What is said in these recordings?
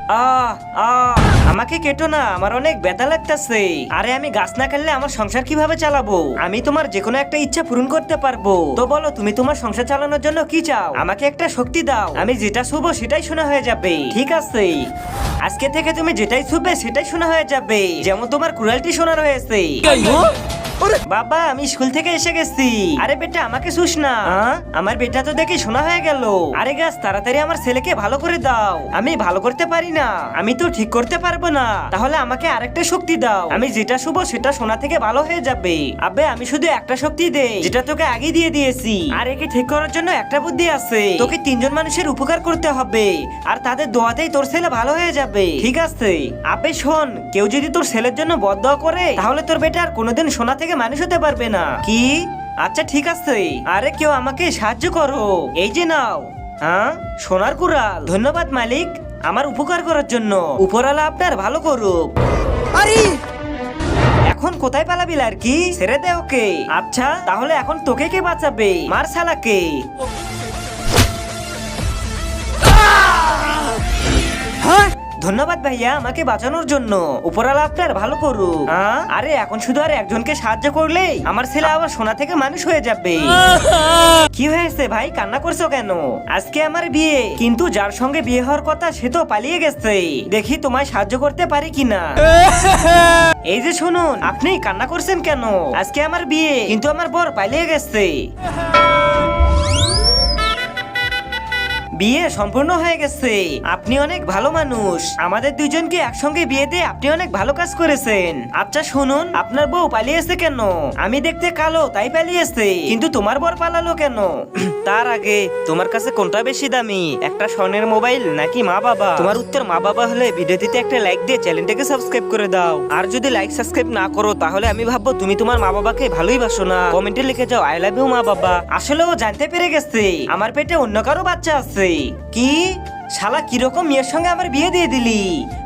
আহ আহ আমাকে কেটো না, আমার অনেক ব্যথা লাগতেছে। আরে আমি গাছ না কাটলে আমার সংসার কিভাবে চালাবো? আমি তোমার যে কোনো একটা ইচ্ছা পূরণ করতে পারবো। তো বলো তুমি তোমার সংসার চালানোর জন্য কি চাও? আমাকে একটা শক্তি দাও, আমি যেটা শুবো সেটাই শোনা হয়ে যাবে। ঠিক আছে, আজকে থেকে তুমি যেটাই শুবে সেটাই শোনা হয়ে যাবে, যেমন তোমার কুড়ালটি শোনার হয়েছে। বাবা আমি স্কুল থেকে এসে গেছি। আরে বেটা আমাকে শুস না। আমার বেটা তো দেখি শোনা হয়ে গেল। আরে গাছ তাড়াতাড়ি আমার ছেলেকে ভালো করে দাও, আমি ভালো করতে পারি না, আমি তো ঠিক করতে পারবো না। তাহলে আমাকে আরেকটা শক্তি দাও, আমি যেটা শুবো সেটা শোনা থেকে ভালো হয়ে যাবে। আবে আমি শুধু একটা শক্তি দেই, যেটা তোকে আগে দিয়ে দিয়েছি। আর একে ঠিক করার জন্য একটা বুদ্ধি আছে, তোকে 3 জন মানুষের উপকার করতে হবে, আর তাদের দোয়াতেই তোর ছেলে ভালো হয়ে যাবে। ঠিক আছে আবে শোন, কেউ যদি তোর ছেলের জন্য বদদোয়া করে তাহলে তোর বেটা আর কোনোদিন সোনা থেকে মানুষ হতে পারবে না। কি? আচ্ছা ঠিক আছে। আরে কেউ আমাকে সাহায্য করো, এই যে নাও। সোনার কুড়াল। ধন্যবাদ মালিক আমার উপকার করার জন্য। উপরওয়ালা আপনার ভালো করুক। আরে এখন কোথায় পালাবি আর কি? ছেড়ে দে ওকে। আচ্ছা তাহলে এখন তোকে কে বাঁচাবে? মার শালাকে। হ্যাঁ ধন্যবাদ ভাইয়া আমাকে বাঁচানোর জন্য। উপরওয়ালা আপনার ভালো করুক। আরে এখন শুধু আর একজনকে সাহায্য করলেই আমার ছেলে আবার সোনা থেকে মানুষ হয়ে যাবে। কি হয়েছে ভাই, কান্না করছো কেন? আজকে আমার বিয়ে, কিন্তু যার সঙ্গে বিয়ে হওয়ার কথা সে তো পালিয়ে গেছে। দেখি তোমায় সাহায্য করতে পারি কিনা। এই যে শুনুন, আপনি কান্না করছেন কেন? আজকে আমার বিয়ে, কিন্তু আমার বর পালিয়ে গেছে। বিয়ে সম্পূর্ণ হয়ে গেছে। আপনি অনেক ভালো মানুষ, আমাদের দুইজনকে একসঙ্গে বিয়ে দিয়ে আপনি অনেক ভালো কাজ করেছেন। আচ্ছা শুনুন, আপনার বউ পালিয়েছে কেন? আমি দেখতে কালো তাই পালিয়েছে, কিন্তু তোমার বর পালালো কেন? তার আগে তোমার কাছে কোনটা বেশি দামি, একটা স্বর্ণের মোবাইল নাকি মা বাবা? তোমার উত্তর মা বাবা হলে ভিডিওটিতে একটা লাইক দিয়ে চ্যানেলটাকে সাবস্ক্রাইব করে দাও। আর যদি লাইক সাবস্ক্রাইব না করো তাহলে আমি ভাববো তুমি তোমার মা বাবাকে ভালোই বাসো না। কমেন্টে লিখে যাও আই লাভ ইউ মা বাবা। আসলে ও জানতে পেরে গেছে আমার পেটে অন্য কারো বাচ্চা আছে। কি শালা, কিরকম মেয়ের সঙ্গে আমার বিয়ে দিয়ে দিলি?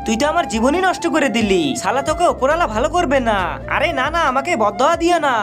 তুই তো আমার জীবনই নষ্ট করে দিলি। শালা তোকে উপরওয়ালা ভালো করবে না। আরে না না, আমাকে বদদোয়া দিও না।